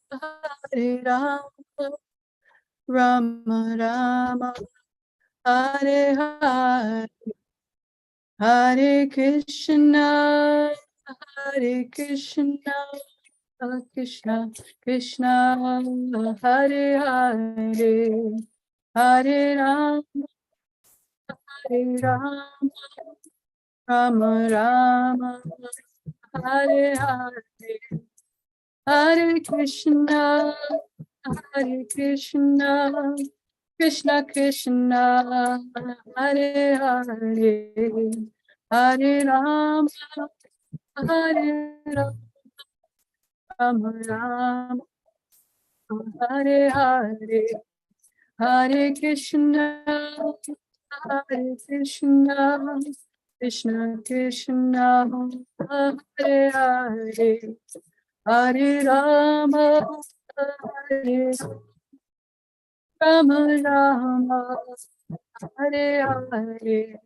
Hare Rama, Rama Rama, Hare Hare, Hare Krishna, Hare Krishna, Krishna Krishna, Hare Hare, Hare Rama, Hare Rama, Rama Rama, Hare Hare, Hare Krishna, Hare Krishna, Krishna Krishna, Hare Hare, Hare Rama, Hare Rama, Rama Rama, Hare Hare, Hare Krishna, Hare Krishna, Krishna Krishna, Hare Hare, Hare Rama, Hare Rama Rama, Hare Hare,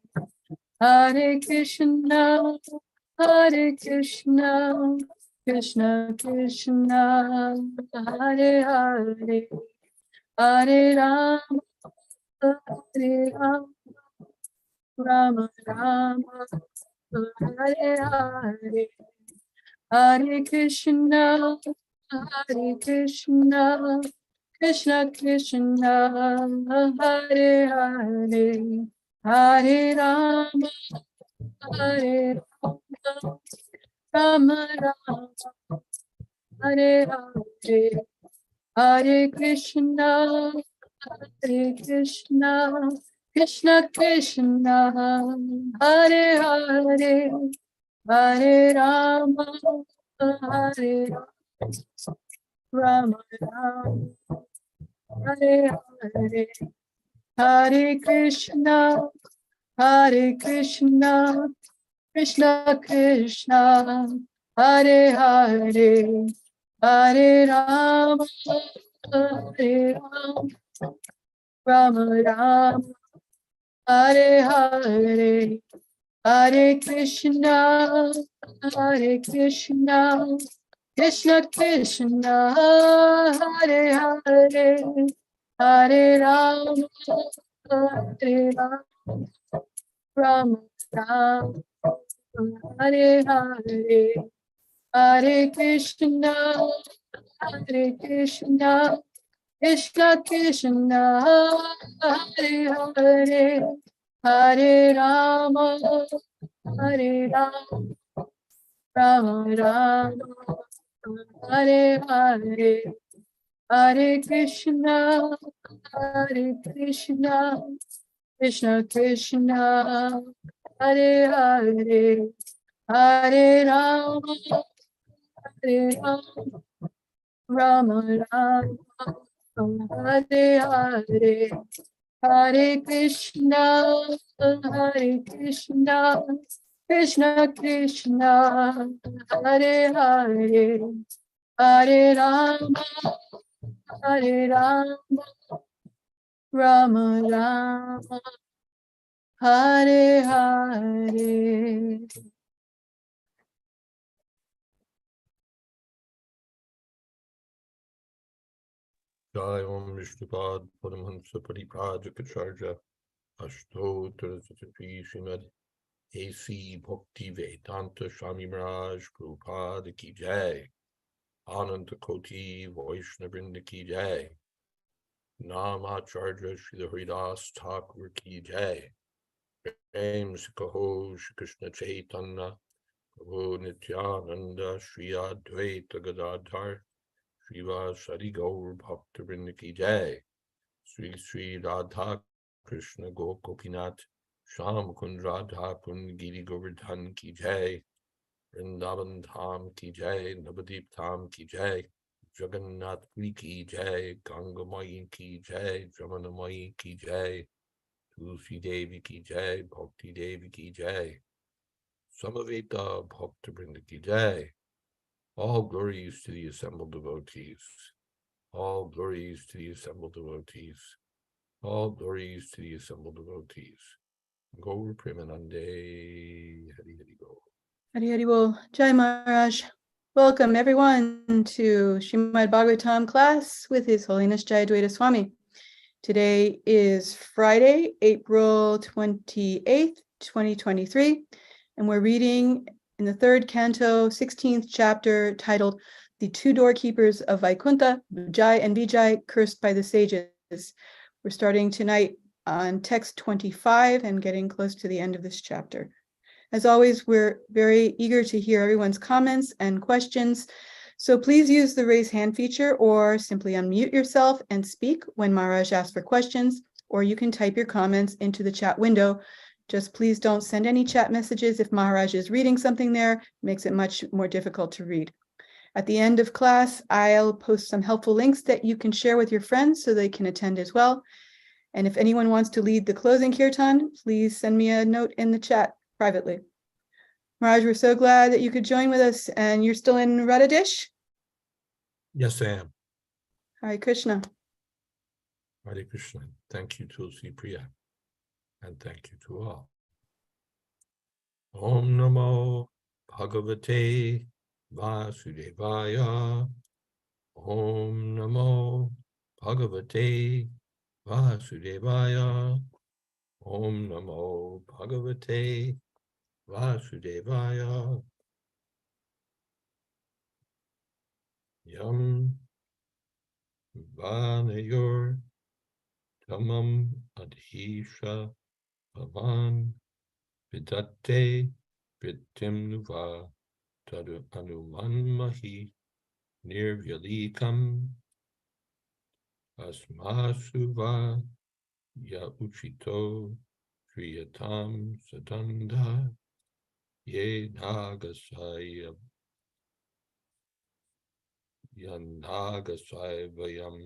Hare Krishna, Hare Krishna, Krishna Krishna, Hare Hare, Hare Rama, Hare Rama, Rama Rama, Hare Hare, Hare Krishna, Hare Krishna, Krishna Krishna, Hare Hare, Hare Rama, Hare Rama, Rama Rama, Hare Hare, Hare Krishna, Hare Krishna, Krishna Krishna, Hare Hare, Hare Rama, Hare Rama, Rama Hare Hare, Hare Krishna, Hare Krishna, Krishna Krishna, Hare Hare, Hare Rama, Hare Rama, Rama Rama, Hare Hare, Hare Krishna, Hare Krishna, Krishna Krishna, Hare Hare, Hare Rama, Hare Rama, Rama Rama, Hare Hare, Hare Krishna, Hare Krishna, Krishna Krishna, Hare Hare, Hare Rama, Hare Rama, Rama Rama, Hare Hare, Hare Krishna, Hare Krishna, Krishna Krishna, Hare Hare, Hare Rama, Hare Rama, Rama Rama, Hare Hare, Hare Krishna, Hare Krishna, Krishna Krishna, Hare Hare, Hare Rama, Hare Rama, Rama Rama, Hare Hare. Jai Om Vishnupad Paramahamsa Pariprajapacharya Ashtottara Satapi Srimad A.C. Bhakti Vedanta Swami Maharaj Prabhupada Ki Jai Ananta Koti Vaishnavrinda Ki Jai Namacharya Srila Haridas Thakur Ki Jai Prem Sikaho Shri Krishna Chaitanya Prabhu Nityananda Shri Advaita Gadadhar Shiva Shri Gaur Bhaktivinoda Ki Jai Sri Sri Radha Krishna Gopinath Sham Kund Radha Kund Giri Govardhan Ki Jai Vrindavan Dham Ki Jai Navadip Dham Ki Jai Jagannath Puri Ki Jai Ganga Mai Ki Jai Jamana Mai Ki Jai Tulsi Devi Ki Jai Bhakti Devi Ki Jai Samaveta Bhaktivinoda Ki Jai. All glories to the assembled devotees. All glories to the assembled devotees. All glories to the assembled devotees. Gaur Premanande Hari Hari Go. Hari Hari Bol. Jai Maharaj. Welcome everyone to Srimad Bhagavatam class with His Holiness Jayadvaita Swami. Today is Friday, April 28th, 2023, and we're reading in the third canto, 16th chapter, titled The Two Doorkeepers of Vaikuntha, Vijay and Vijay, Cursed by the Sages. We're starting tonight on text 25 and getting close to the end of this chapter. As always, we're very eager to hear everyone's comments and questions. So please use the raise hand feature or simply unmute yourself and speak when Maharaj asks for questions, or you can type your comments into the chat window. Just please don't send any chat messages if Maharaj is reading something there. It makes it much more difficult to read. At the end of class, I'll post some helpful links that you can share with your friends so they can attend as well. And if anyone wants to lead the closing kirtan, please send me a note in the chat privately. Maharaj, we're so glad that you could join with us, and you're still in Radhadesh? Yes, I am. Hare Krishna. Hare Krishna. Thank you, Tulsi Priya. And thank you to all. Om Namo Bhagavate Vasudevaya. Om Namo Bhagavate Vasudevaya. Om Namo Bhagavate Vasudevaya. Yam Vanayor Tamam Adhisha Pavan Vidate Vitimnuva Tadu Anumanmahi Nirvyalikam Asmasuva Ya Uchito Triyatam Sadanda Ye Nagasaya Yanagasayvayam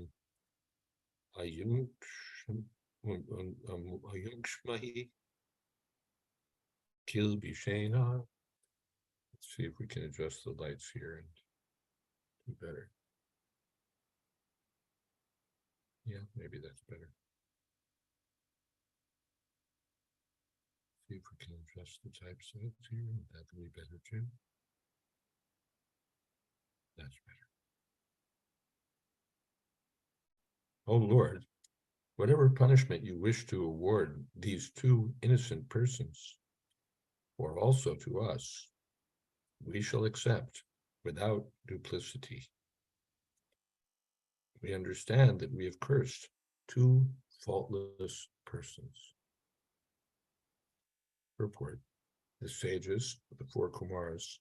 Ayunksmahi Kilbishena. Let's see if we can adjust the lights here and do better. Yeah, maybe that's better. See if we can adjust the typesetting here. That would be better too. That's better. Oh Lord, whatever punishment you wish to award these two innocent persons, or also to us, we shall accept without duplicity. We understand that we have cursed two faultless persons. Purport: the sages, the four Kumars,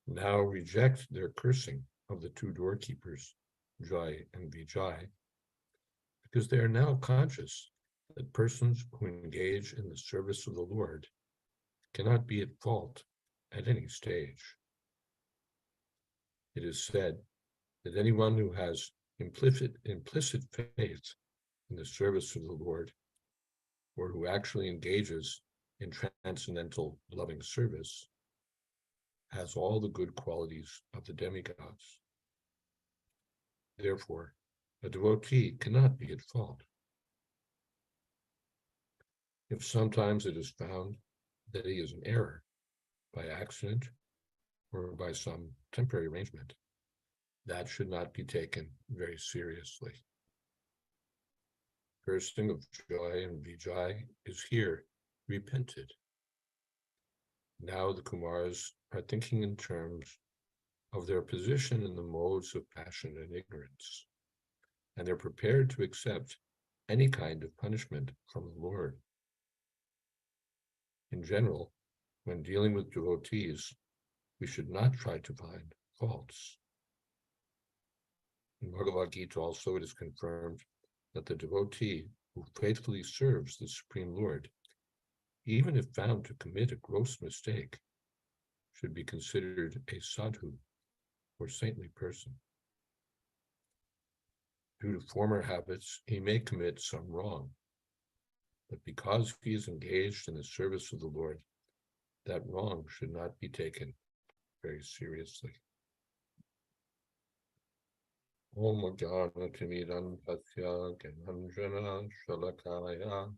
now reject their cursing of the two doorkeepers, Jai and Vijay, because they are now conscious that persons who engage in the service of the Lord cannot be at fault at any stage. It is said that anyone who has implicit faith in the service of the Lord, or who actually engages in transcendental loving service, has all the good qualities of the demigods. Therefore, a devotee cannot be at fault. If sometimes it is found that he is in error by accident or by some temporary arrangement, that should not be taken very seriously. Cursing of Jai and Vijay is here repented. Now the Kumars are thinking in terms of their position in the modes of passion and ignorance, and they're prepared to accept any kind of punishment from the Lord. In general, when dealing with devotees, we should not try to find faults. In Bhagavad Gita also it is confirmed that the devotee who faithfully serves the Supreme Lord, even if found to commit a gross mistake, should be considered a sadhu, or saintly person. Due to former habits, he may commit some wrong, but because he is engaged in the service of the Lord, that wrong should not be taken very seriously. Om Jnana Timidantasya Gyananjana Shalakaya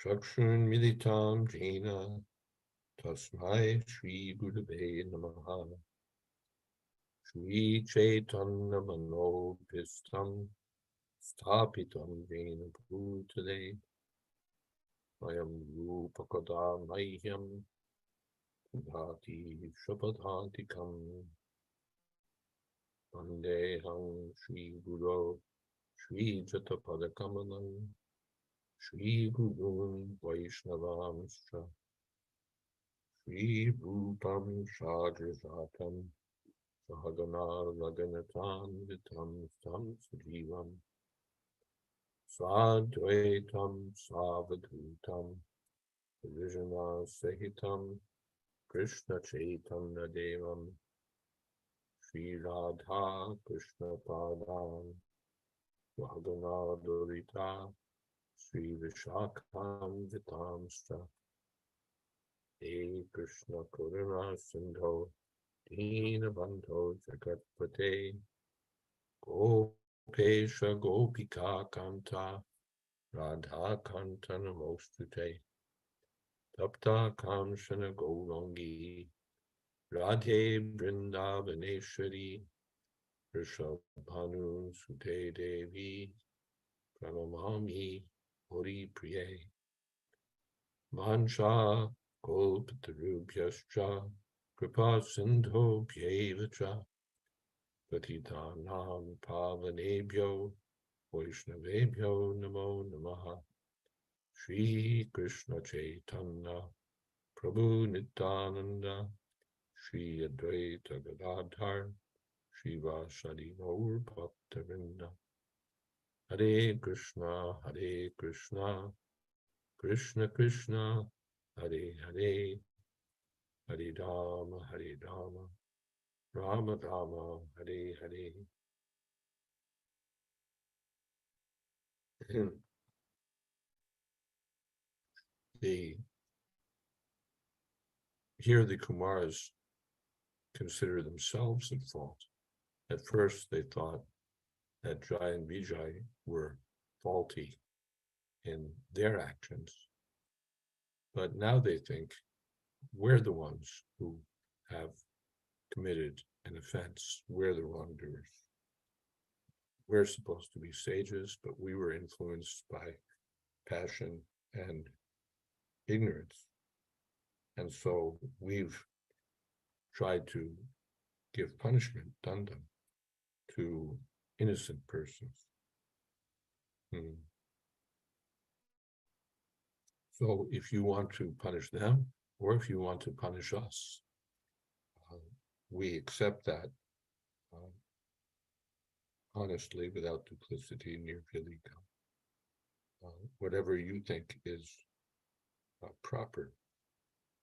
Chakshun Militam Jena Tasmai Shri Gurave Namaha. Shri Chaitanya Manopistam Stapitam Jena Bhutale Ayam Rupakada Mahyam Dhati Shapadhantikam Vandeham Shri Guru Shri Jatapadakamalam Shri Gurun Vaishnavamscha Shri Rupam Shadrajatam Sahagana Laganatan Vitam Tam Sujivam Sadvaitam Savadhutam Vijana Sahitam Krishna Chaitanya Devam Shri Radha Krishna Padam Bhagana Dorita Sri Vishakam Vitamsta He Krishna Karuna Sindho Dina Bandho Jagatpate Gopesha Gopika Kanta Radha Kanta Namostute Tapta Kamshana Gourangi Radhe Vrindavaneshwari Rishabhanu Sute Devi Pranamami Hori Priye Mancha Golpatarubhyascha Kripa Sindho Pyevacha Patitanam Pavanebhyo Vaishnavebhyo Namo Namaha Shri Krishna Chaitanya Prabhu Nityananda Shri Advaita Gadadhar Shri Vasadi Gaur Bhaktavinda Hare Krishna Krishna Krishna Hare Hare Hare Rama Rama Rama Hare Hare. Here the Kumars consider themselves at fault. At first they thought that Jai and Vijay were faulty in their actions. But now they think we're the ones who have committed an offense. We're the wrongdoers. We're supposed to be sages, but we were influenced by passion and ignorance. And so we've tried to give punishment, danda, to innocent persons. So if you want to punish them, or if you want to punish us, we accept that honestly, without duplicity, nirvilika. Whatever you think is proper,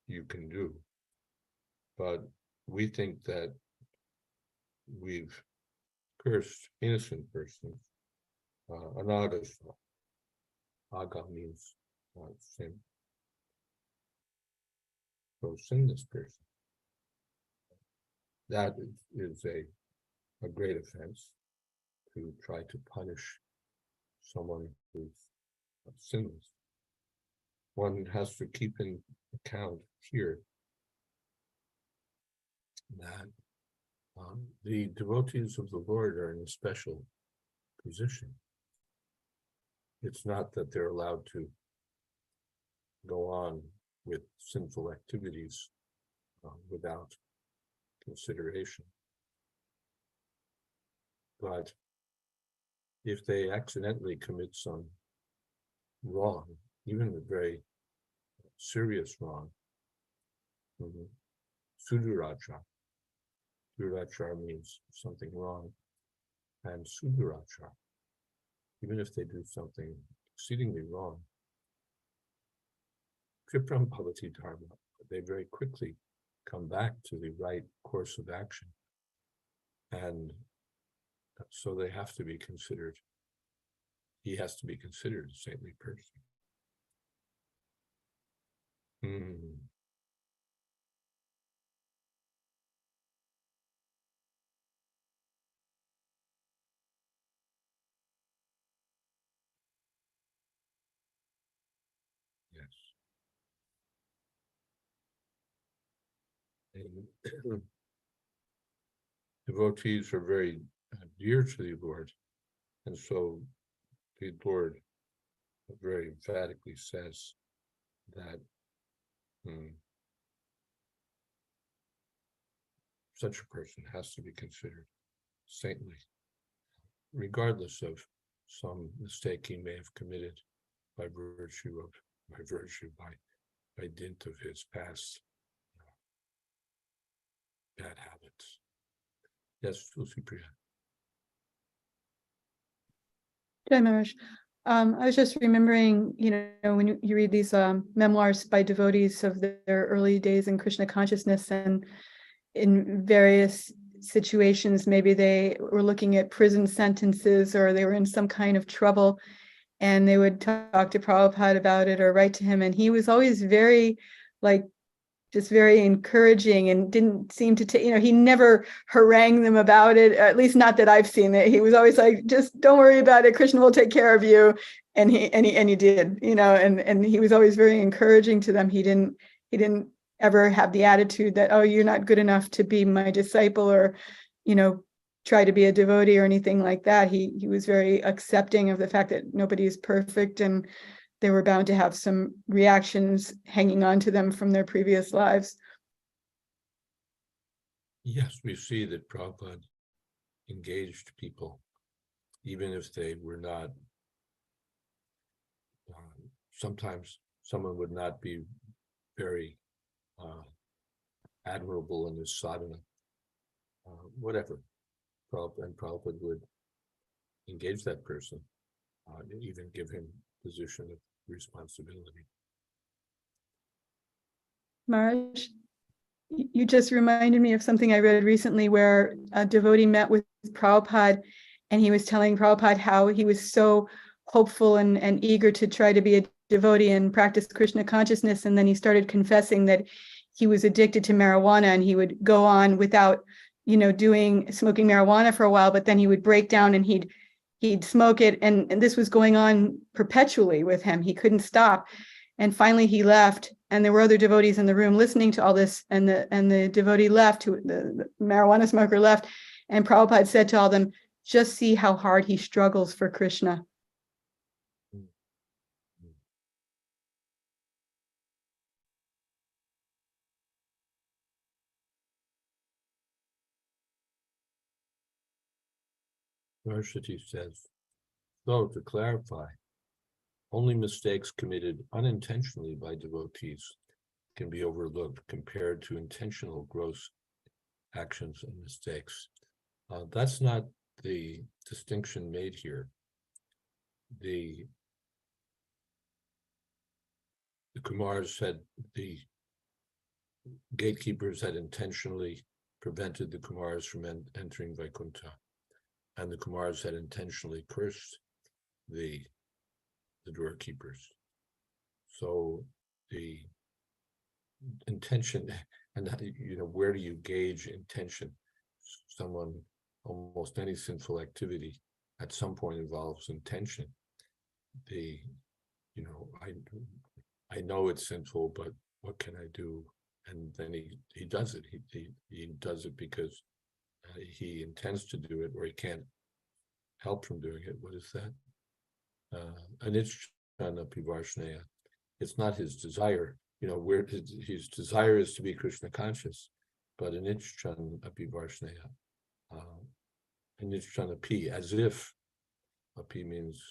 you can do. But we think that we've cursed innocent persons. Anagasva. Aga means sin. So sinless person. That is a great offense, to try to punish someone who's sinless. One has to keep in account here that the devotees of the Lord are in a special position. It's not that they're allowed to go on with sinful activities without consideration. But if they accidentally commit some wrong, even a very serious wrong, suduracha. Suduracha means something wrong, and suduracha, even if they do something exceedingly wrong, kripram bhavati dharma, they very quickly come back to the right course of action. And so they have to be considered, he has to be considered a saintly person. Yes. devotees are very dear to the Lord, and so the Lord very emphatically says that such a person has to be considered saintly, regardless of some mistake he may have committed by dint of his past bad habits. Yes, Lucy Priya. Jai Maharaj. I was just remembering, when you read these memoirs by devotees of their early days in Krishna consciousness, and in various situations, maybe they were looking at prison sentences or they were in some kind of trouble, and they would talk to Prabhupada about it or write to him, and he was always very, just very encouraging, and didn't seem to take, he never harangued them about it, at least not that I've seen it. He was always like, just don't worry about it, Krishna will take care of you. And he did, and he was always very encouraging to them. He didn't ever have the attitude that, oh, you're not good enough to be my disciple, or, try to be a devotee or anything like that. He was very accepting of the fact that nobody is perfect, and they were bound to have some reactions hanging on to them from their previous lives. Yes, we see that Prabhupada engaged people, even if they were not, sometimes someone would not be very admirable in his sadhana, whatever. Prabhupada would engage that person, even give him position of responsibility. Maharaj, you just reminded me of something I read recently, where a devotee met with Prabhupada, and he was telling Prabhupada how he was so hopeful and eager to try to be a devotee and practice Krishna consciousness. And then he started confessing that he was addicted to marijuana, and he would go on without, smoking marijuana for a while, but then he would break down and he'd smoke it. And this was going on perpetually with him. He couldn't stop. And finally he left, and there were other devotees in the room listening to all this, and the devotee left, the marijuana smoker left, and Prabhupada said to all them, just see how hard he struggles for Krishna. Varsity says, so to clarify, only mistakes committed unintentionally by devotees can be overlooked compared to intentional gross actions and mistakes. That's not the distinction made here. The Kumars the gatekeepers had intentionally prevented the Kumars from entering Vaikuntha, and the Kumars had intentionally cursed the doorkeepers. So the intention, and where do you gauge intention? Someone, almost any sinful activity at some point involves intention. I know it's sinful, but what can I do? And then he does it. He does it because he intends to do it, or he can't help from doing it. What is that? Anichana Pivarshnaya. It's not his desire. Where his desire is to be Krishna conscious, but Anichana Pivarshnaya. Anichana Pi, as if. Pi means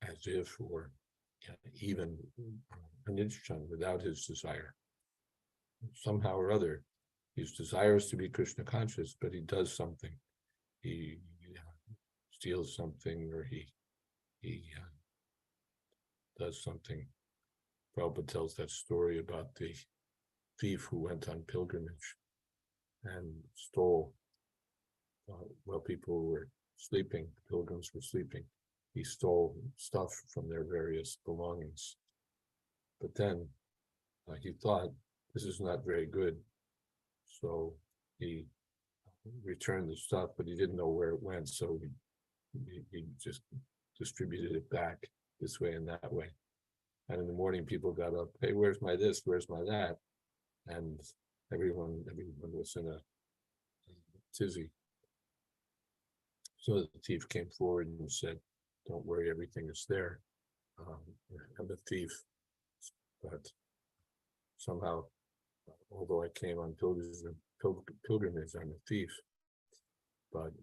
as if, or even Anichana, without his desire. Somehow or other, his desire is to be Krishna conscious, but he does something. He steals something, or he does something. Prabhupada tells that story about the thief who went on pilgrimage and stole while people were sleeping, pilgrims were sleeping. He stole stuff from their various belongings. But then he thought, this is not very good. So he returned the stuff, but he didn't know where it went. So he just distributed it back this way and that way. And in the morning, people got up, hey, where's my this? Where's my that? And everyone was in a tizzy. So the thief came forward and said, "Don't worry, everything is there. I'm a thief, but somehow, although I came on pilgrimage, I'm a thief, but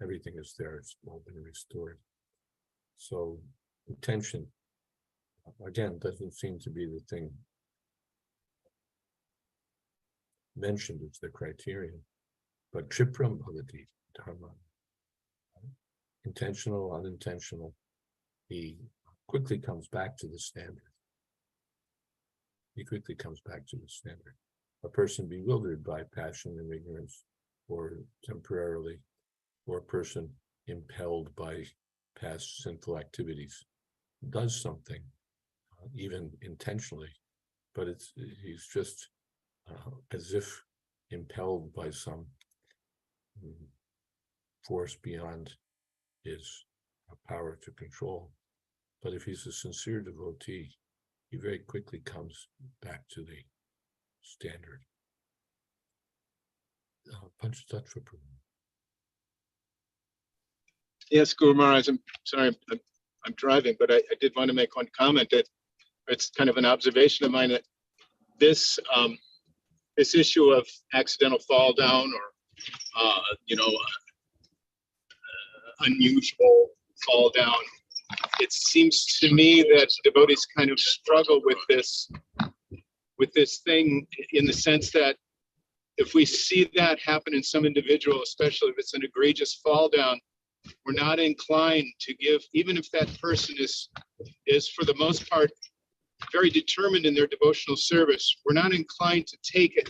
everything is there. It's all been restored." So intention, again, doesn't seem to be the thing mentioned as the criterion, but Chipram Bhavati Dharma, intentional, unintentional, he quickly comes back to the standard. He quickly comes back to the standard. A person bewildered by passion and ignorance, or temporarily, or a person impelled by past sinful activities, does something, even intentionally, but he's just as if impelled by some force beyond his power to control. But if he's a sincere devotee, he very quickly comes back to the standard. Panchatattva Prabhu. Yes, Guru Maharaj, I'm sorry, I'm driving, but I did want to make one comment that it's kind of an observation of mine that this this issue of accidental fall down or unusual fall down, it seems to me that devotees kind of struggle with this thing, in the sense that if we see that happen in some individual, especially if it's an egregious fall down, we're not inclined to give, even if that person is for the most part very determined in their devotional service, we're not inclined to take it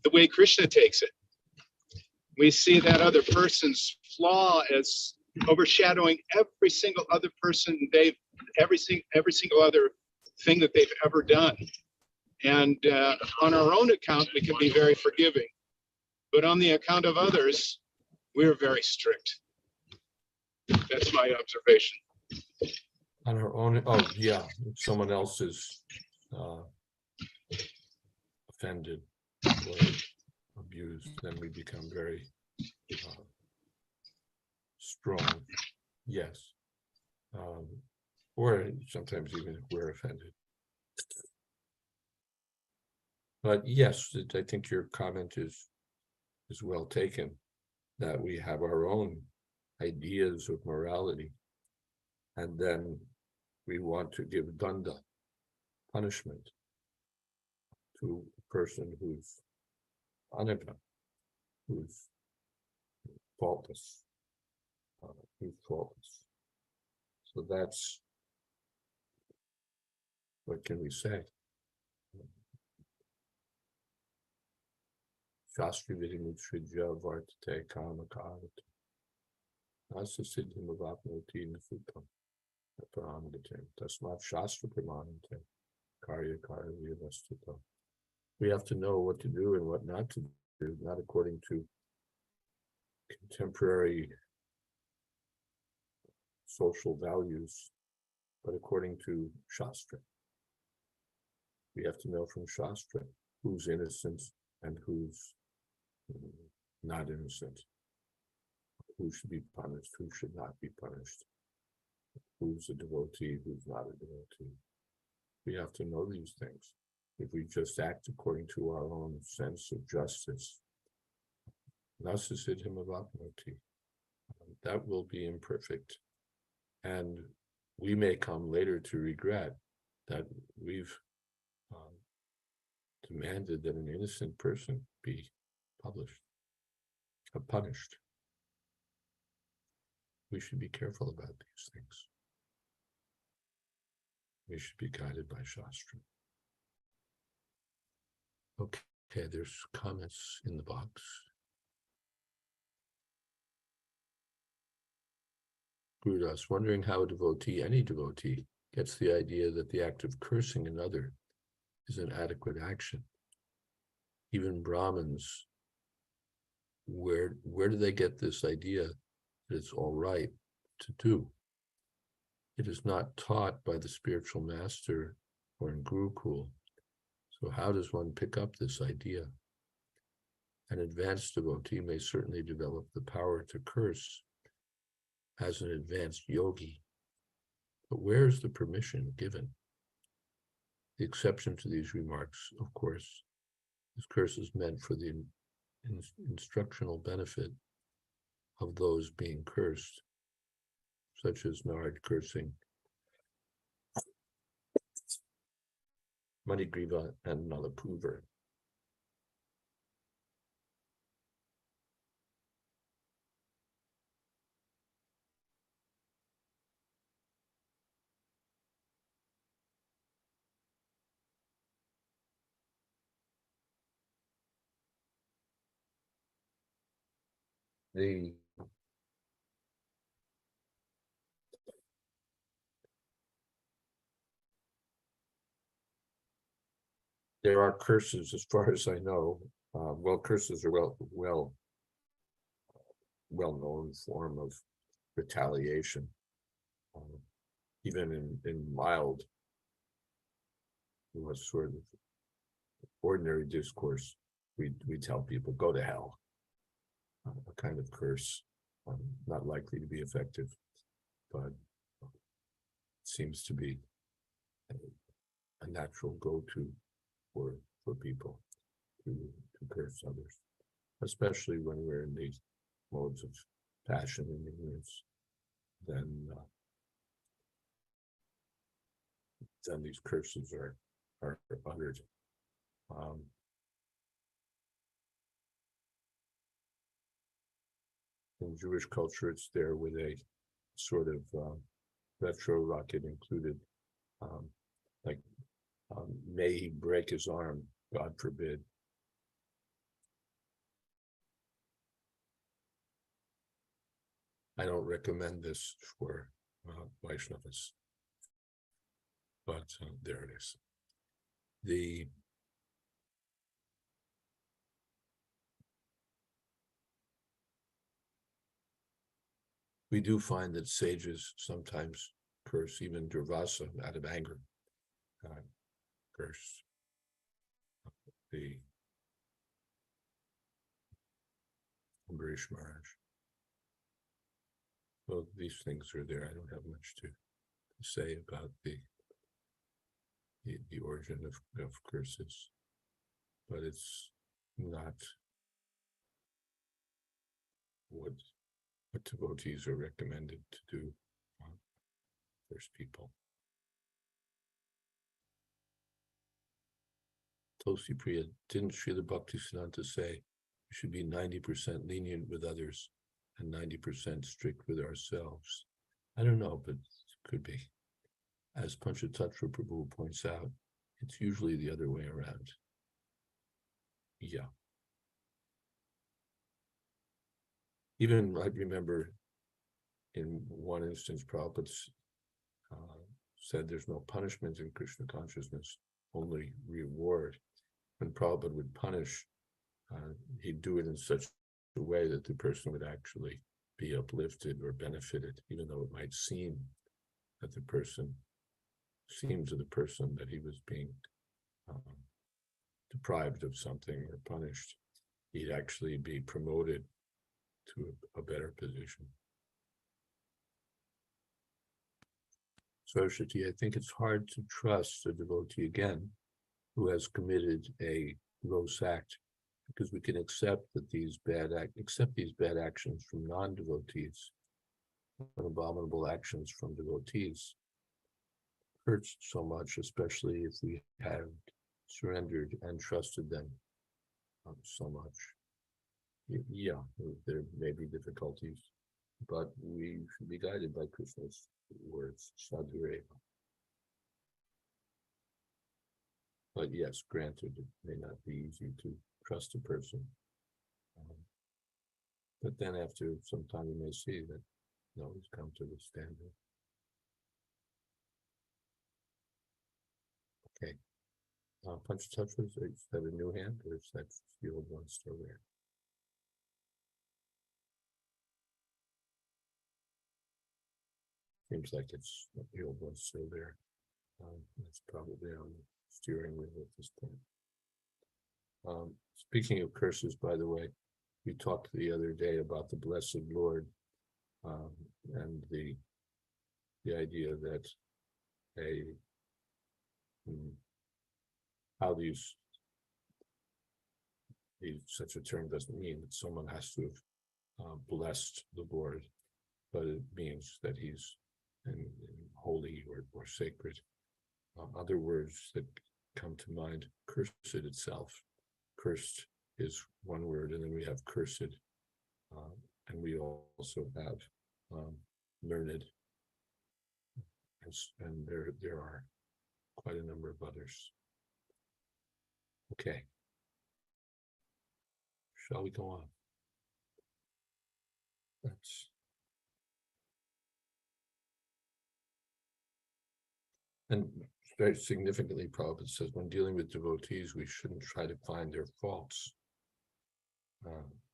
the way Krishna takes it. We see that other person's flaw as overshadowing every single other person every single other thing that they've ever done. And on our own account, we can be very forgiving, but on the account of others, we're very strict. That's my observation. On our own, oh yeah, if someone else is offended or abused, then we become very strong. Yes, or sometimes even if we're offended. But yes, I think your comment is well taken, that we have our own ideas of morality, and then we want to give danda, punishment, to a person who's ananta, who's faultless, So that's, what can we say? Shastri Vidimutridya Vartate Kamakavat Nasa Siddhim Avapnoti Nasutam Paramagate Tasmat Shastra Pramanante Karya Karya Vastita. We have to know what to do and what not to do, not according to contemporary social values, but according to Shastra. We have to know from Shastra who's innocent and who's not innocent, who should be punished, who should not be punished, who's a devotee, who's not a devotee. We have to know these things. If we just act according to our own sense of justice, that will be imperfect. And we may come later to regret that we've demanded that an innocent person be punished. We should be careful about these things. We should be guided by Shastra. Okay, there's comments in the box. Gurudas, wondering how a devotee, any devotee, gets the idea that the act of cursing another is an adequate action. Even Brahmins, where do they get this idea that it's all right to do? It is not taught by the spiritual master or in Gurukul. So how does one pick up this idea? An advanced devotee may certainly develop the power to curse as an advanced yogi, but where is the permission given? The exception to these remarks, of course, is curses meant for the instructional benefit of those being cursed, such as Nard cursing Manigriva and Nalapuvar. There are curses, as far as I know. Well, curses are well known form of retaliation. Even in mild, sort of ordinary discourse, we tell people, go to hell. A kind of curse, not likely to be effective, but seems to be a natural go-to for people to curse others, especially when we're in these modes of passion and ignorance. Then these curses are uttered. In Jewish culture, it's there with a sort of retro rocket included, may he break his arm, God forbid. I don't recommend this for Vaishnavas, but there it is. We do find that sages sometimes curse, even Durvasa, out of anger, curse the Ambarish Maharaj. Well, these things are there. I don't have much to say about the origin of curses, but it's not what devotees are recommended to do first people. Tulsi Priya, didn't Srila Bhaktisiddhanta say we should be 90% lenient with others and 90% strict with ourselves? I don't know, but it could be. As Panchatattva Prabhu points out, it's usually the other way around. Yeah. Even I remember in one instance, Prabhupada said there's no punishment in Krishna consciousness, only reward. When Prabhupada would punish, he'd do it in such a way that the person would actually be uplifted or benefited, even though it might seem to the person that he was being deprived of something or punished. He'd actually be promoted to a better position. Saraswati, I think it's hard to trust a devotee again who has committed a gross act, because we can accept that these bad actions from non-devotees, and abominable actions from devotees, hurts so much, especially if we have surrendered and trusted them so much. Yeah, there may be difficulties, but we should be guided by Krishna's words, Sadhureva. But yes, granted, it may not be easy to trust a person. But then after some time, you may see that no, he's come to the standard. Okay. Panchtattvas, is that a new hand, or is that the old one still there? Seems like it's the old one still there. That's probably on steering wheel at this point. Speaking of curses, by the way, we talked the other day about the Blessed Lord, and the idea that how these such a term doesn't mean that someone has to have blessed the Lord, but it means that he's in holy or sacred. Other words that come to mind: cursed itself. Cursed is one word, and then we have cursed, and we also have learned, and there are quite a number of others. Okay, shall we go on? And very significantly, Prabhupada says, when dealing with devotees, we shouldn't try to find their faults.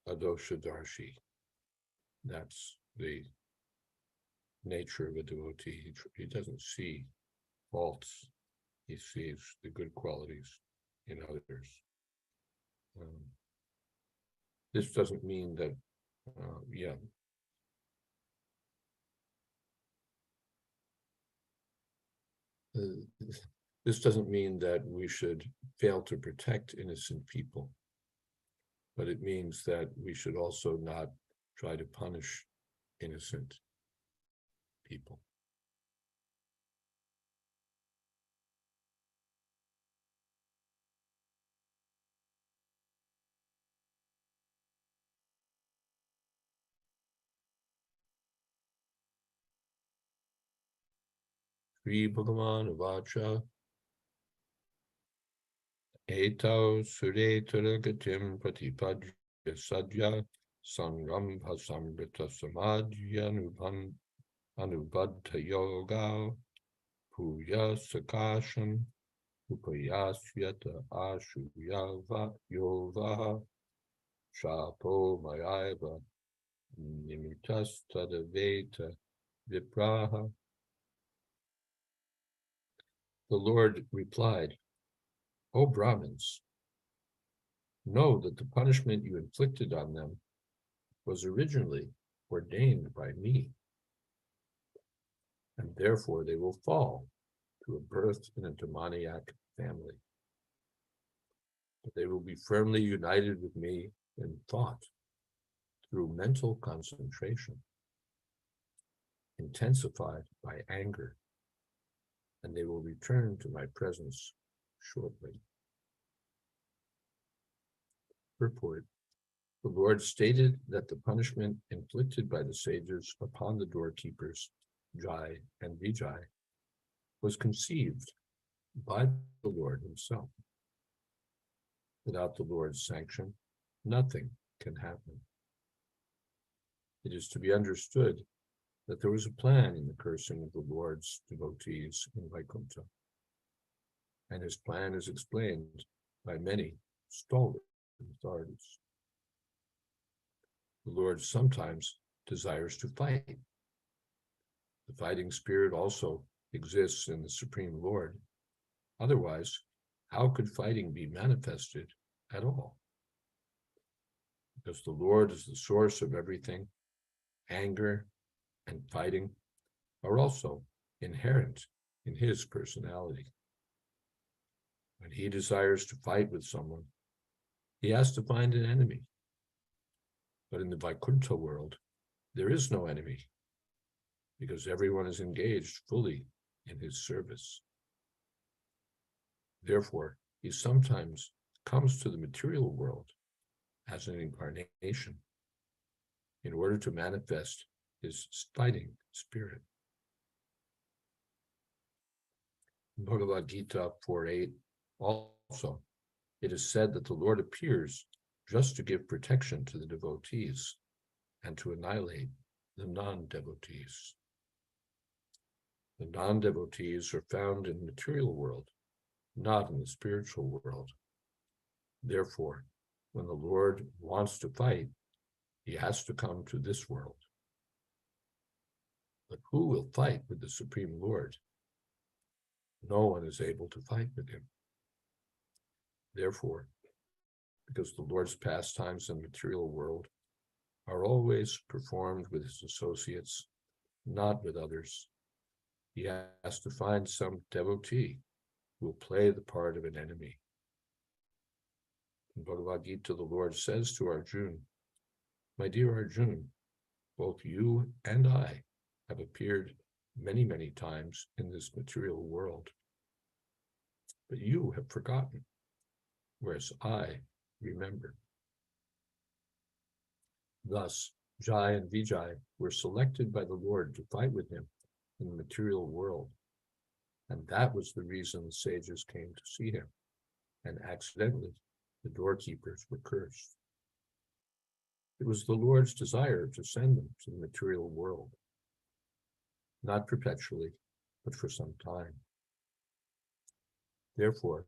Adosha Darshi. That's the nature of a devotee. He doesn't see faults. He sees the good qualities in others. This doesn't mean that, this doesn't mean that we should fail to protect innocent people, but it means that we should also not try to punish innocent people. Sri Bhagavan Vacha Etau Suretara Gatim Pratipadya Sadhya Sangrambha Samrita Samadhya Anubadha Yoga Puya Sakasham Upayasyata Ashuyava Yova Shapo Mayaiva Nimitas Tadaveta Vipraha. The Lord replied, O Brahmins, know that the punishment you inflicted on them was originally ordained by me, and therefore they will fall to a birth in a demoniac family. But they will be firmly united with me in thought through mental concentration, intensified by anger, and they will return to my presence shortly. Purport: the Lord stated that the punishment inflicted by the sages upon the doorkeepers, Jai and Vijay, was conceived by the Lord himself. Without the Lord's sanction, nothing can happen. It is to be understood that there was a plan in the cursing of the Lord's devotees in Vaikuntha, and his plan is explained by many stalwart authorities. The Lord sometimes desires to fight. The fighting spirit also exists in the Supreme Lord. Otherwise, how could fighting be manifested at all? Because the Lord is the source of everything, anger and fighting are also inherent in his personality. When he desires to fight with someone, he has to find an enemy. But in the Vaikuntha world, there is no enemy, because everyone is engaged fully in his service. Therefore, he sometimes comes to the material world as an incarnation in order to manifest his fighting spirit. In Bhagavad Gita 4:8, also, it is said that the Lord appears just to give protection to the devotees and to annihilate the non-devotees. The non-devotees are found in the material world, not in the spiritual world. Therefore, when the Lord wants to fight, he has to come to this world. But who will fight with the Supreme Lord? No one is able to fight with him Therefore, because the Lord's pastimes in the material world are always performed with his associates, not with others, he has to find some devotee who will play the part of an enemy. In Bhagavad Gita, the Lord says to Arjuna, "My dear Arjuna, both you and I have appeared many, many times in this material world, but you have forgotten, whereas I remember." Thus, Jai and Vijay were selected by the Lord to fight with him in the material world, and that was the reason the sages came to see him, and accidentally the doorkeepers were cursed. It was the Lord's desire to send them to the material world, not perpetually, but for some time. Therefore,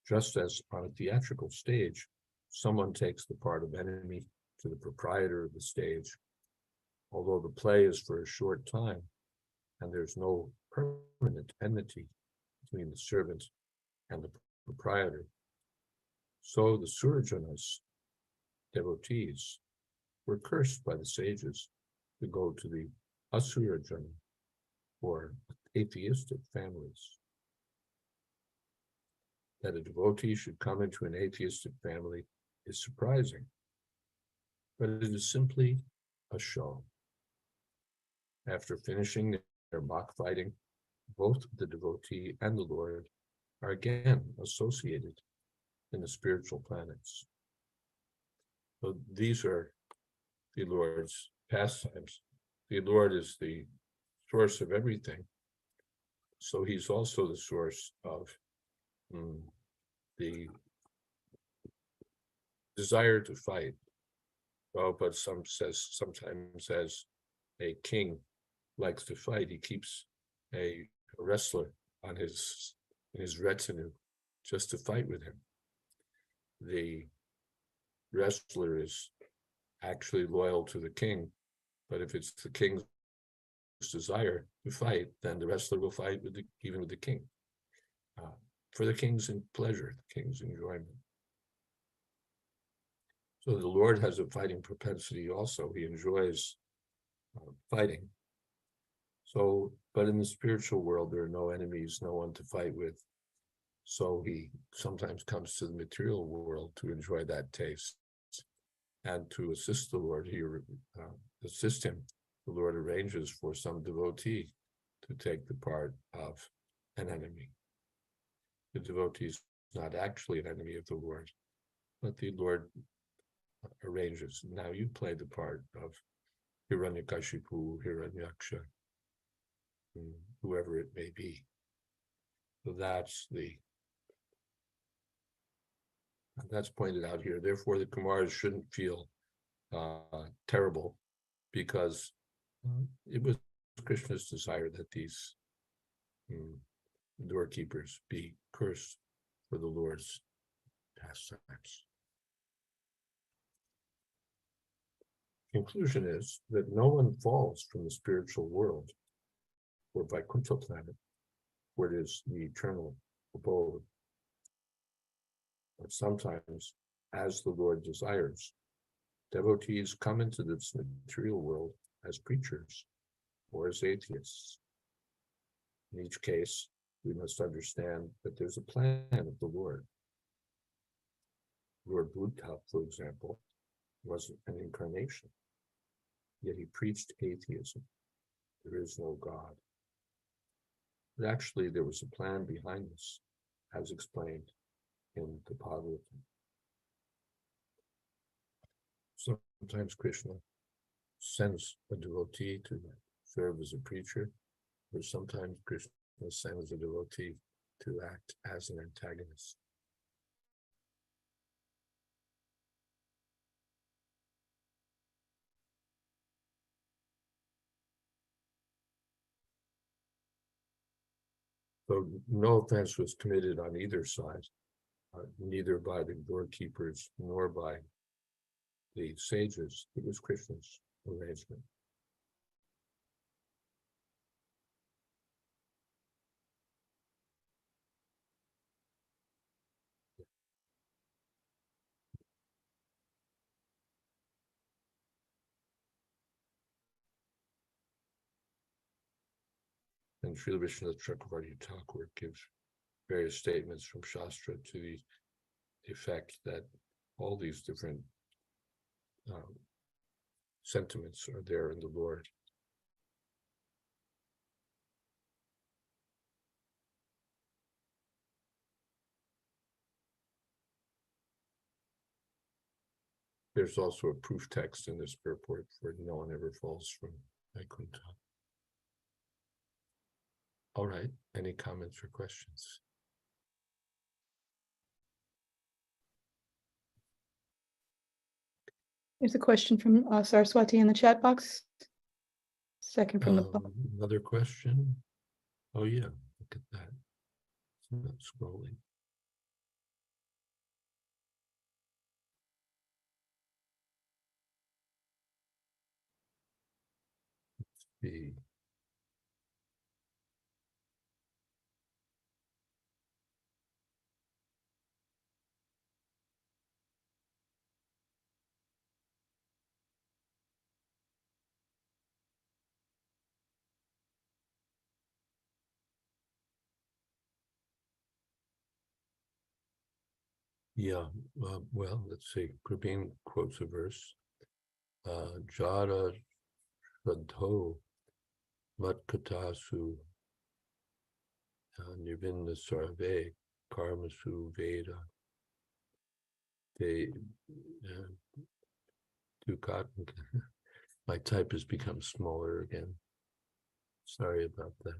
just as on a theatrical stage, someone takes the part of enemy to the proprietor of the stage, although the play is for a short time and there's no permanent enmity between the servant and the proprietor, so the Surajanas, devotees, were cursed by the sages to go to the Asurajana, or atheistic families. That a devotee should come into an atheistic family is surprising, but it is simply a show. After finishing their mock fighting, both the devotee and the Lord are again associated in the spiritual planets. So these are the Lord's pastimes. The Lord is the source of everything, so he's also the source of the desire to fight. Well, but sometimes as a king likes to fight, he keeps a wrestler on in his retinue just to fight with him. The wrestler is actually loyal to the king, but if it's the king's desire to fight, then the wrestler will fight even with the king, for the king's pleasure, the king's enjoyment. So the Lord has a fighting propensity also. He enjoys fighting. So, but in the spiritual world, there are no enemies, no one to fight with. So he sometimes comes to the material world to enjoy that taste. And to assist the Lord, assist him, the Lord arranges for some devotee to take the part of an enemy. The devotee is not actually an enemy of the Lord, but the Lord arranges. Now you play the part of Hiranyakashipu, Hiranyaksha, whoever it may be. So that's pointed out here. Therefore, the Kumars shouldn't feel terrible, because it was Krishna's desire that these doorkeepers be cursed for the Lord's pastimes. Conclusion is that no one falls from the spiritual world or Vaikuntha planet, where it is the eternal abode. But sometimes, as the Lord desires, devotees come into this material world as preachers or as atheists. In each case, we must understand that there's a plan of the Lord. Lord Buddha, for example, was an incarnation, yet he preached atheism. There is no God. But actually, there was a plan behind this, as explained in the Bhagavatam. Sometimes Krishna sends a devotee to serve as a preacher, or sometimes Krishna sends a devotee to act as an antagonist. So no offense was committed on either side, neither by the doorkeepers nor by the sages. It was Krishna's arrangement. And Srila Vishwanath Chakravarti Thakur gives various statements from Shastra to the effect that all these different sentiments are there in the Lord. There's also a proof text in this purport for no one ever falls from Vaikuntha. All right, any comments or questions? There's a question from Saraswati in the chat box. Second from the public. Another question? Oh yeah, look at that. It's not scrolling. Let's see. Yeah, well, let's see. Prabin quotes a verse. Jara Shraddho Matkatasu Nirvinna Sarve Karmasu Veda. They Dukat. My type has become smaller again. Sorry about that.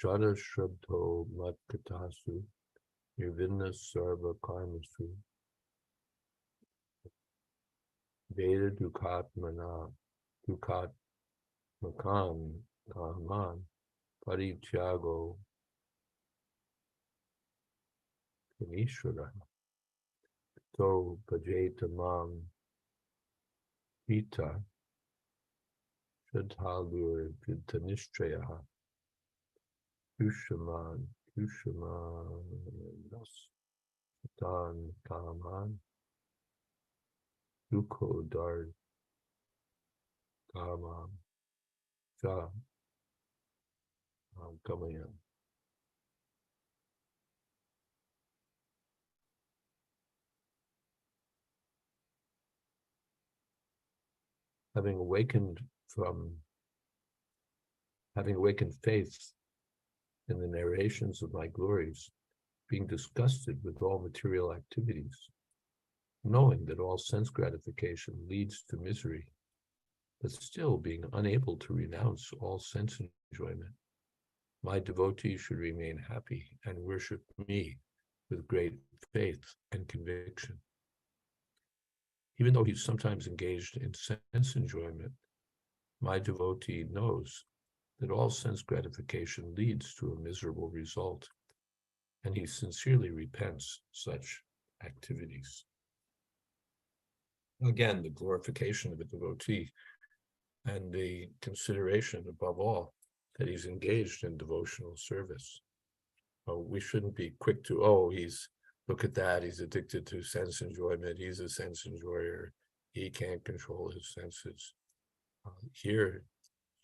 Jada Shraddho Matkatasu Nirvinna Sarva Karmasu Veda Dukat Mana Dukat Makan Kaman Parityago Kanishwara To Bhajeta Mam Vita Shadhalur Tanishtrayaha Kushaman Dan Kaman Dukho Dar Kamam Sa Kamaya. Having awakened faith in the narrations of my glories, being disgusted with all material activities, knowing that all sense gratification leads to misery, but still being unable to renounce all sense enjoyment, my devotee should remain happy and worship me with great faith and conviction. Even though he's sometimes engaged in sense enjoyment, my devotee knows that all sense gratification leads to a miserable result, and he sincerely repents such activities. Again, the glorification of a devotee and the consideration, above all, that he's engaged in devotional service. We shouldn't be quick to, look at that, he's addicted to sense enjoyment, he's a sense enjoyer, he can't control his senses. Here,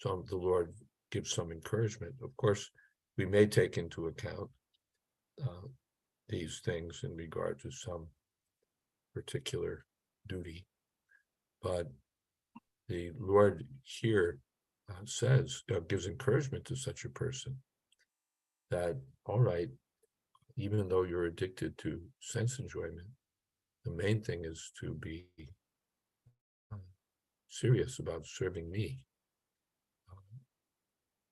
the Lord gives some encouragement. Of course, we may take into account these things in regard to some particular duty, but the Lord here gives encouragement to such a person that, all right, even though you're addicted to sense enjoyment, the main thing is to be serious about serving me.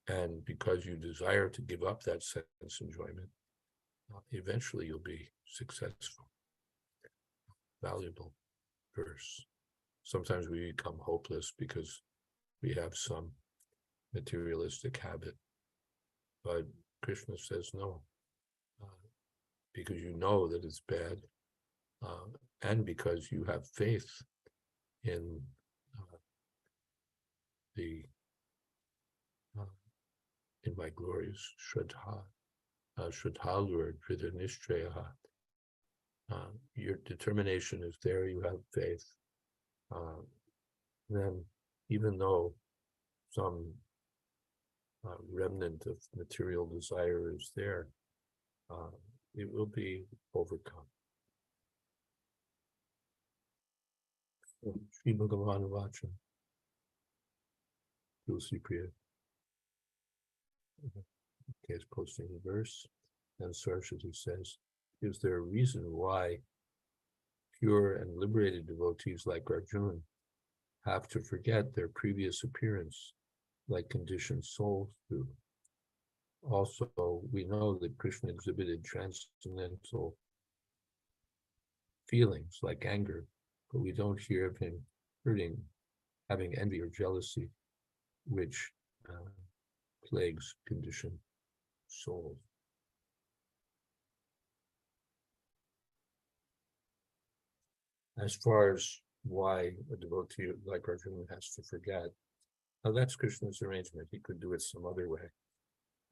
And because you desire to give up that sense enjoyment, eventually you'll be successful. Valuable verse. Sometimes we become hopeless because we have some materialistic habit. But Krishna says no, because you know that it's bad, and because you have faith in in my glorious Shraddha. Shraddhalur Drita Nishtrayaha. Your determination is there, you have faith. Then, even though some remnant of material desire is there, it will be overcome. Sri Bhagavan Vacha. You'll see Priya. Okay, it's posting the verse. And Saraswati says, is there a reason why pure and liberated devotees like Arjuna have to forget their previous appearance like conditioned souls do? Also, we know that Krishna exhibited transcendental feelings like anger, but we don't hear of him having envy or jealousy, which plagues conditioned souls. As far as why a devotee like Arjuna has to forget, now that's Krishna's arrangement. He could do it some other way.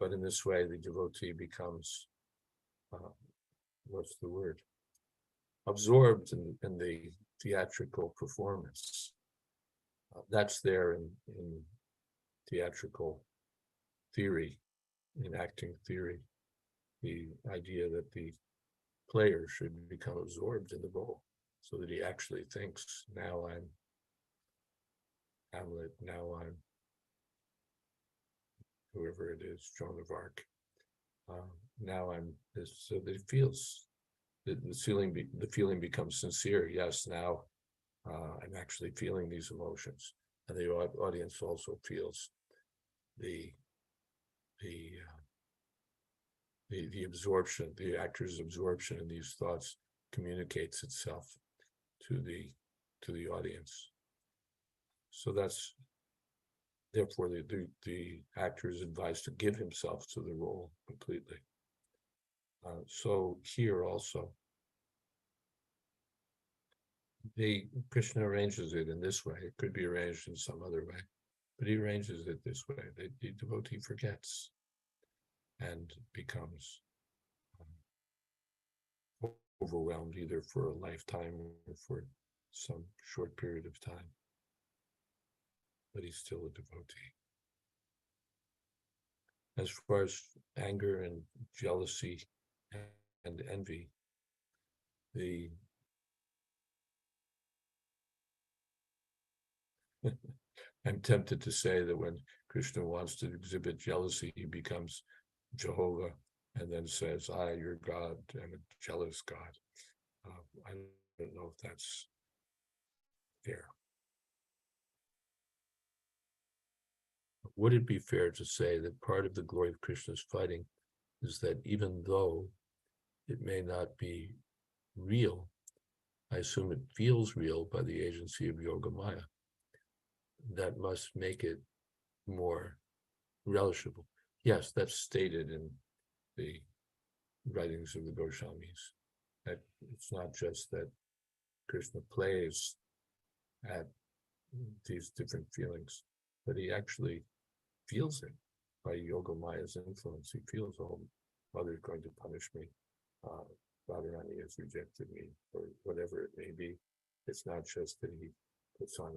But in this way, the devotee becomes, what's the word? Absorbed in the theatrical performance. That's there in theatrical theory, in acting theory, the idea that the player should become absorbed in the role so that he actually thinks, now I'm Hamlet, now I'm whoever it is, Joan of Arc. Now I'm this, so that it feels, the feeling becomes sincere. Yes, now I'm actually feeling these emotions, and the audience also feels the absorption, the actor's absorption in these thoughts communicates itself to the audience. So that's therefore the actor is advised to give himself to the role completely. So here also, Krishna arranges it in this way. It could be arranged in some other way, but he arranges it this way. The devotee forgets and becomes overwhelmed either for a lifetime or for some short period of time. But he's still a devotee. As far as anger and jealousy and envy, I'm tempted to say that when Krishna wants to exhibit jealousy, he becomes Jehovah and then says, I, your God, am a jealous God. I don't know if that's fair. Would it be fair to say that part of the glory of Krishna's fighting is that even though it may not be real, I assume it feels real by the agency of Yoga Maya. That must make it more relishable. Yes, that's stated in the writings of the Goswamis. That it's not just that Krishna plays at these different feelings, but he actually feels it by Yoga Maya's influence. He feels, oh, mother's going to punish me. Radharani has rejected me, or whatever it may be. It's not just that he puts on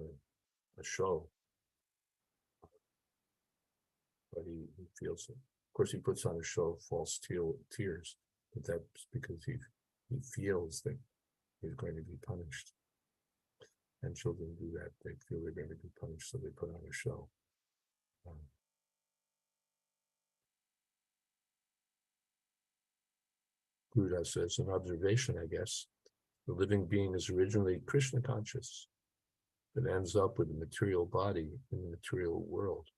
a show, but he feels it. Of course, he puts on a show of false tears, but that's because he feels that he's going to be punished. And children do that. They feel they're going to be punished, so they put on a show. Buddha says, an observation, I guess, the living being is originally Krishna conscious, but ends up with a material body in the material world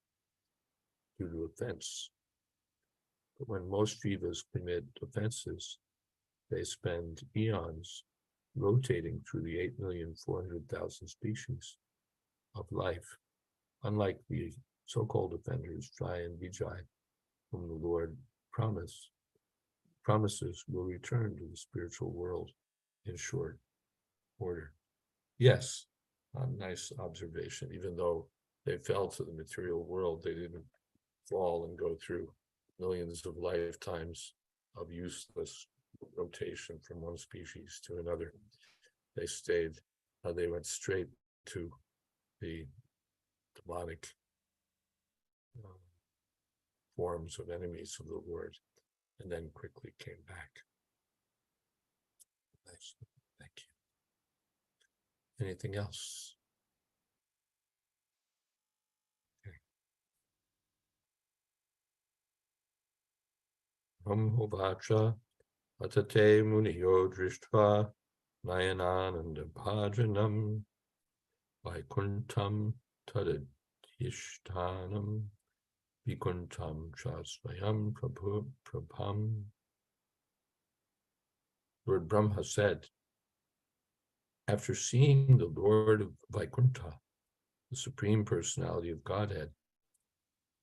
due to offense. But when most jivas commit offenses, they spend eons rotating through the 8,400,000 species of life, unlike the so-called offenders, Jai and Vijay, whom the Lord promises will return to the spiritual world in short order. Yes, a nice observation. Even though they fell to the material world, they didn't fall and go through millions of lifetimes of useless rotation from one species to another. They stayed, they went straight to the demonic forms of enemies of the Lord, and then quickly came back. Nice. Thank you. Anything else? Brahmovacha atate muniyo drishtva nayanananda bhajanam vaikuntam tadadhishtanam vikuntam chasvayam prabham. Lord Brahma said, after seeing the Lord of Vaikunta, the Supreme Personality of Godhead,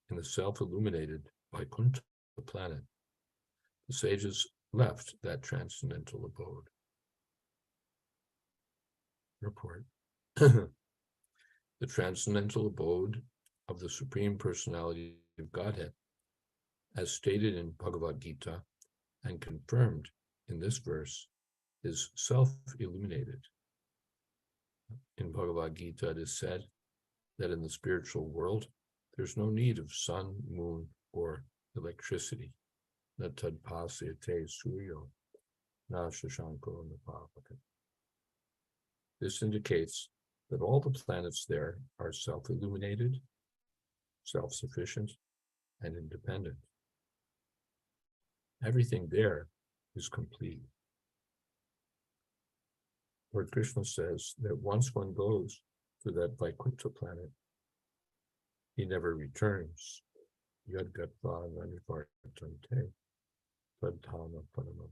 in the self-illuminated Vaikunta planet, the sages left that transcendental abode. Report. The transcendental abode of the Supreme Personality of Godhead, as stated in Bhagavad Gita and confirmed in this verse, is self-illuminated. In Bhagavad Gita, it is said that in the spiritual world, there's no need of sun, moon, or electricity. Na tad pasyate suryo, na shashanko napavaka. This indicates that all the planets there are self-illuminated, self-sufficient, and independent. Everything there is complete. Lord Krishna says that once one goes to that Vaikuntha planet, he never returns. Yadgatva nanivartante tadthana paramam.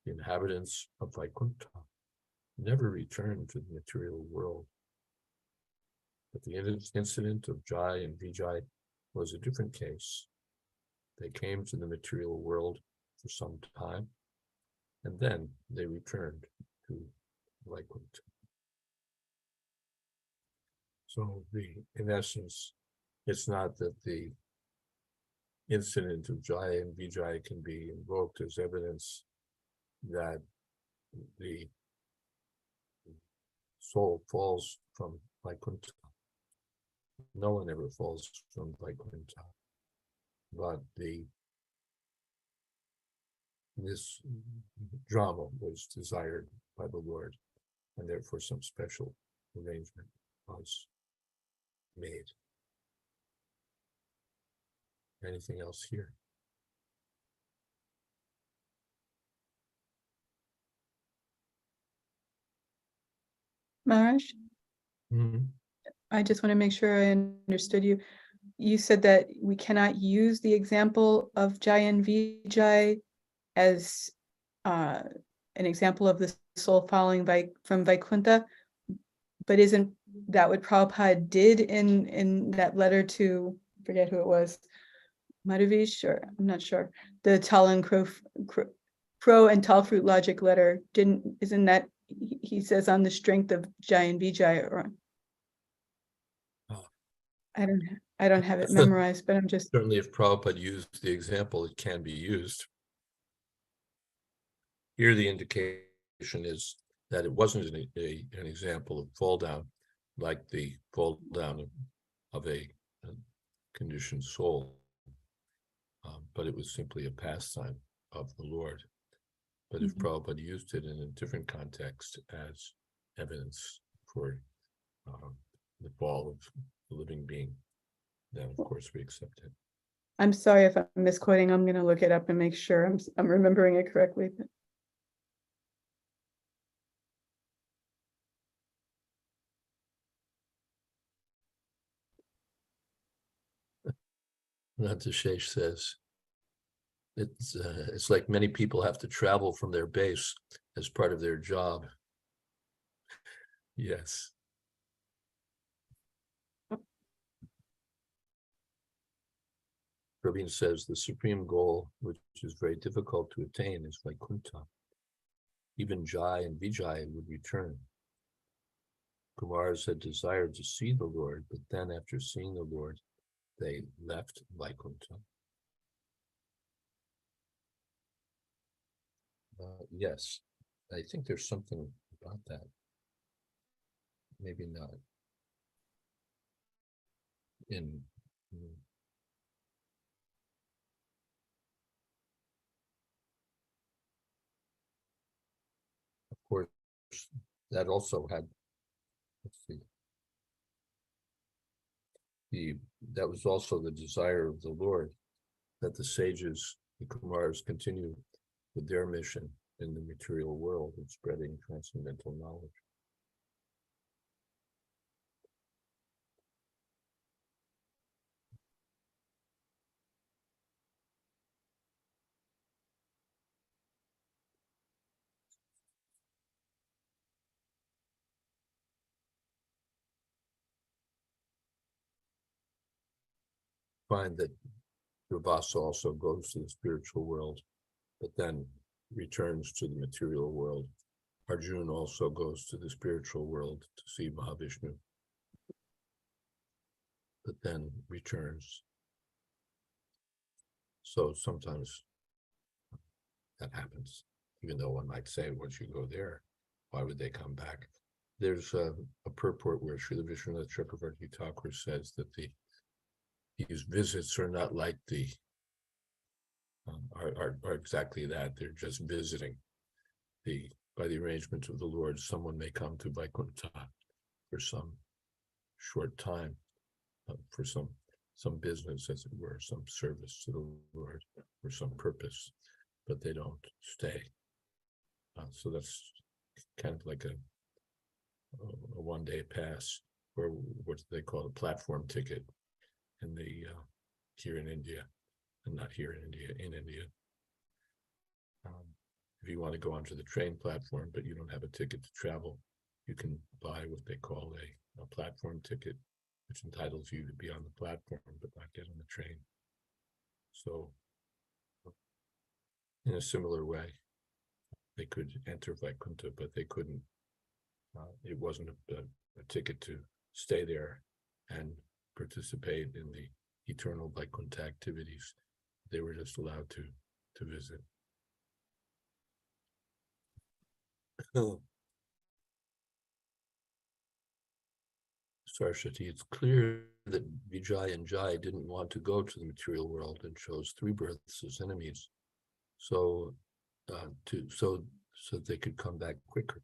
The inhabitants of Vaikuntha never return to the material world. But the incident of Jai and Vijay was a different case. They came to the material world for some time, and then they returned to Vaikuntha. So in essence, it's not that the incident of Jai and Vijay can be invoked as evidence that the soul falls from Vaikuntha. No one ever falls from Vaikuntha, but this drama was desired by the Lord, and therefore some special arrangement was made. Anything else here? Maharaj, Mm-hmm. I just want to make sure I understood you. You said that we cannot use the example of Jai and Vijay as an example of the soul falling from Vaikuntha, but isn't that what Prabhupada did in that letter to, forget who it was, Madhavish, or I'm not sure, the Tal and Crow and Tall Fruit Logic letter? Isn't that, he says, on the strength of Jai and Vijay, or I don't have it memorized, but I'm just Certainly, if Prabhupada used the example, it can be used. Here, the indication is that it wasn't an example of fall down, like the fall down of a conditioned soul, but it was simply a pastime of the Lord. But if Prabhupada used it in a different context as evidence for the fall of the living being, then of course we accept it. I'm sorry if I'm misquoting. I'm going to look it up and make sure I'm remembering it correctly. Nantashesh says, it's like many people have to travel from their base as part of their job. Yes. Praveen says the supreme goal, which is very difficult to attain, is Vaikuntha. Even Jai and Vijay would return. Kumars had desired to see the Lord, but then after seeing the Lord, they left Vaikuntha. Yes, I think there's something about that. Maybe not. In of course, that also had, let's see, that was also the desire of the Lord, that the sages, the Kumars, continue with their mission in the material world of spreading transcendental knowledge. Find that Ravasa also goes to the spiritual world, but then returns to the material world. Arjuna also goes to the spiritual world to see Mahavishnu, but then returns. So sometimes that happens, even though one might say, once you go there, why would they come back? There's a purport where Srila Vishwanath Chakravarti Thakur says that these visits are not like are exactly that. They're just visiting. By the arrangement of the Lord, someone may come to Vaikuntha for some short time, for some business, as it were, some service to the Lord, for some purpose, but they don't stay. So that's kind of like a one-day pass, or what they call a platform ticket in the here in India, and not here in India, in India. If you want to go onto the train platform, but you don't have a ticket to travel, you can buy what they call a platform ticket, which entitles you to be on the platform, but not get on the train. So in a similar way, they could enter Vaikuntha, but they couldn't. It wasn't a ticket to stay there and participate in the eternal Vaikuntha activities. They were just allowed to visit. Saraswati, it's clear that Vijay and Jai didn't want to go to the material world and chose three births as enemies, so they could come back quicker.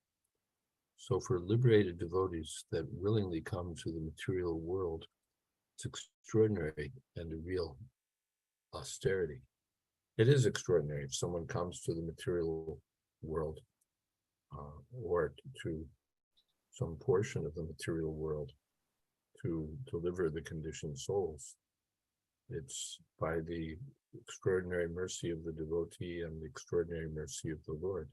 So for liberated devotees that willingly come to the material world, it's extraordinary and a real austerity. It is extraordinary if someone comes to the material world or to some portion of the material world to deliver the conditioned souls. It's by the extraordinary mercy of the devotee and the extraordinary mercy of the Lord.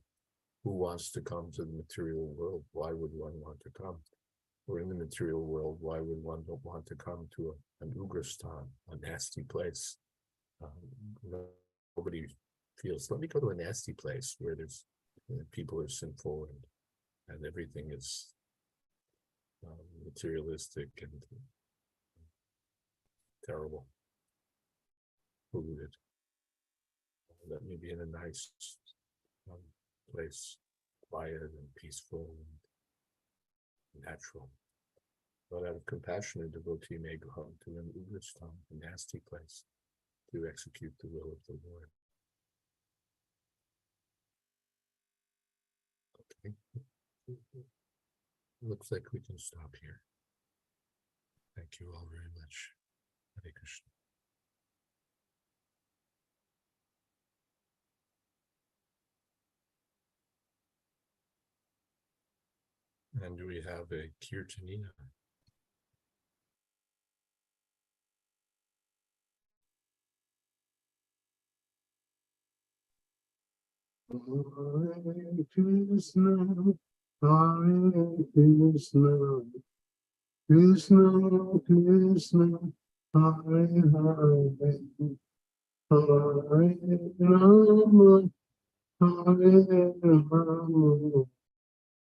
Who wants to come to the material world? Why would one want to come? Or in the material world, why would one not want to come to an Ugrastan, a nasty place? Nobody feels, let me go to a nasty place where there's people are sinful and everything is materialistic and terrible, polluted. Let me be in a nice place, quiet and peaceful and natural. But out of compassion, a devotee may go home to an Ugrastan, a nasty place, to execute the will of the Lord. Okay. Looks like we can stop here. Thank you all very much. Hare Krishna. And we have a Kirtanina. Hare Krishna, Hare Krishna, Krishna Krishna, Hare Hare, Hare Rama, Hare Rama,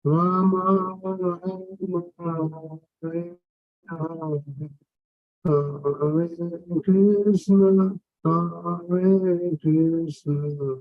Rama Rama, Hare Hare, Hare Krishna, Hare Krishna.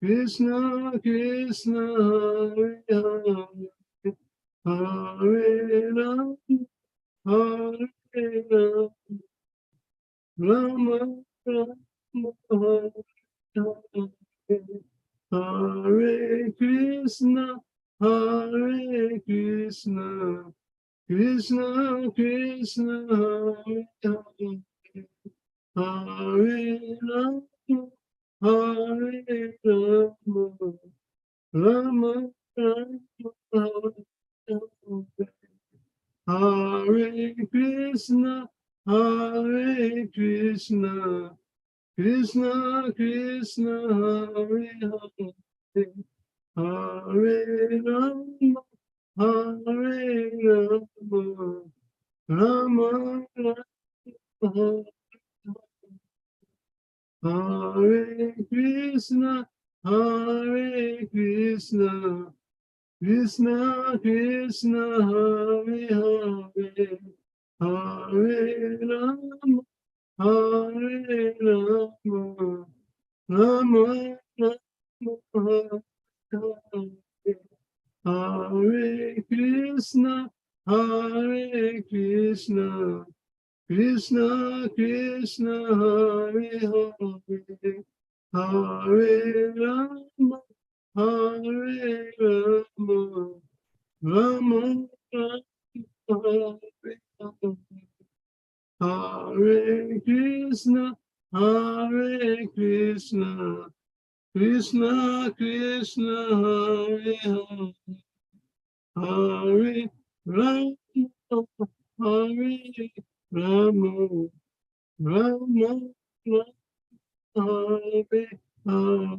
Krishna Krishna Hare Hare Hare Ram Hare Ram Rama Rama Hare Hare Krishna Krishna Krishna Hare Hare Hare Rama Hare Rama Rama Rama Hare Krishna Krishna Krishna Hare Hare Hare Rama Hare Rama Rama Rama Hare Krishna Krishna Krishna Hare Hare Hare Rama Hare Rama Rama Rama Hare Krishna Krishna Krishna Krishna Hare Hare Hare Rama Hare Rama Rama Rama Hare Krishna Krishna Krishna Krishna Hare Hare Hare Rama Hare Rama Rama Hare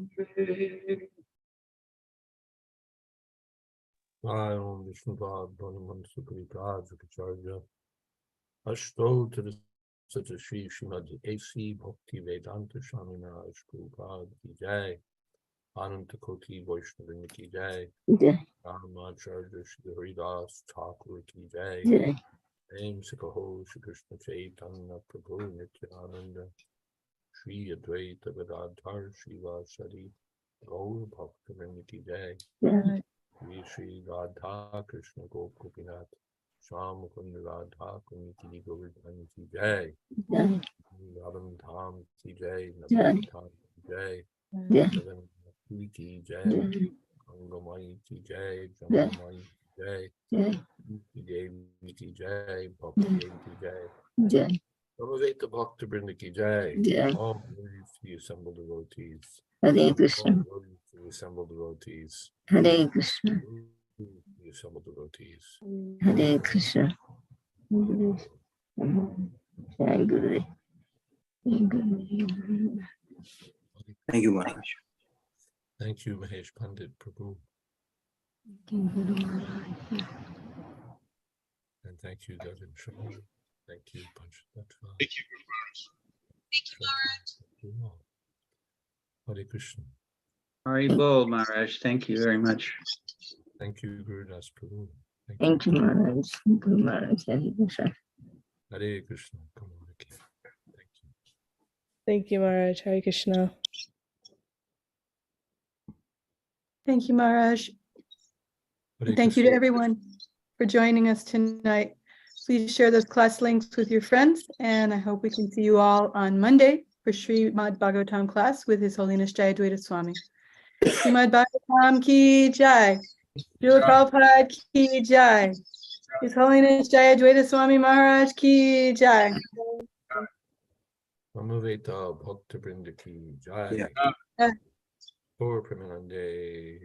Hare Om Vishnu Bhad Bhanaman Sukri Prajapacharya Ashtotra Sata Shri Srimad A.C. Bhakti Vedanta Swami Maharaj Prabhupada Ki Jai Ananta Koti Vaishnava Ki Jai Ramacharya Shri Haridas Thakur Ki Jai Aim Sikaho Shri Krishna Chaitanya Prabhu Nityananda Shri Advaita Gadadhar Shiva Sari Gaur Bhakta Ki Jai Shri Radha Krishna Gopinath Sham Kund Radha Kunti Govardhan Ki Jai Radham Dham Ki Jai Navadhan Ki Jai Jagan Ki Jai Angamai Ki Jai Jamamai Ki Jai Ki Devi Ki Jai Bhakti Devi Ki Jai Samaveta Bhakta Vrinda Ki Jai All glory to the assembled devotees. Hare All Krishna, glory to the assembled devotees. Hare Krishna, The assembled devotees. Hare Krishna. Jai Guru. Jai Guru. Thank you, Maharaj. Thank you, Mahesh Pandit Prabhu, and thank you, Gagan Sharma. Thank you, Panchatattva. Thank you, Guru Maharaj. Thank you all. Hare Krishna. Haribol, Maharaj. Thank you very much. Thank you, Gurudas Prabhu. Thank you, Maharaj. Guru Maharaj. Hare Krishna. Hare Krishna. Come on, Ricky. Thank you. Thank you, Maharaj. Hare Krishna. Thank you, Maharaj. Hare Thank you to Krishna. everyone for joining us tonight. Please share those class links with your friends, and I hope we can see you all on Monday for Srimad Bhagavatam class with His Holiness Jayadvaita Swami. Srimad Bhagavatam ki jai. Srila Prabhupada ki jai. His Holiness Jayadvaita Swami Maharaj ki jai. Samaveta Bhakta Vrinda Ki Jai. Yeah. Gaur Premanande.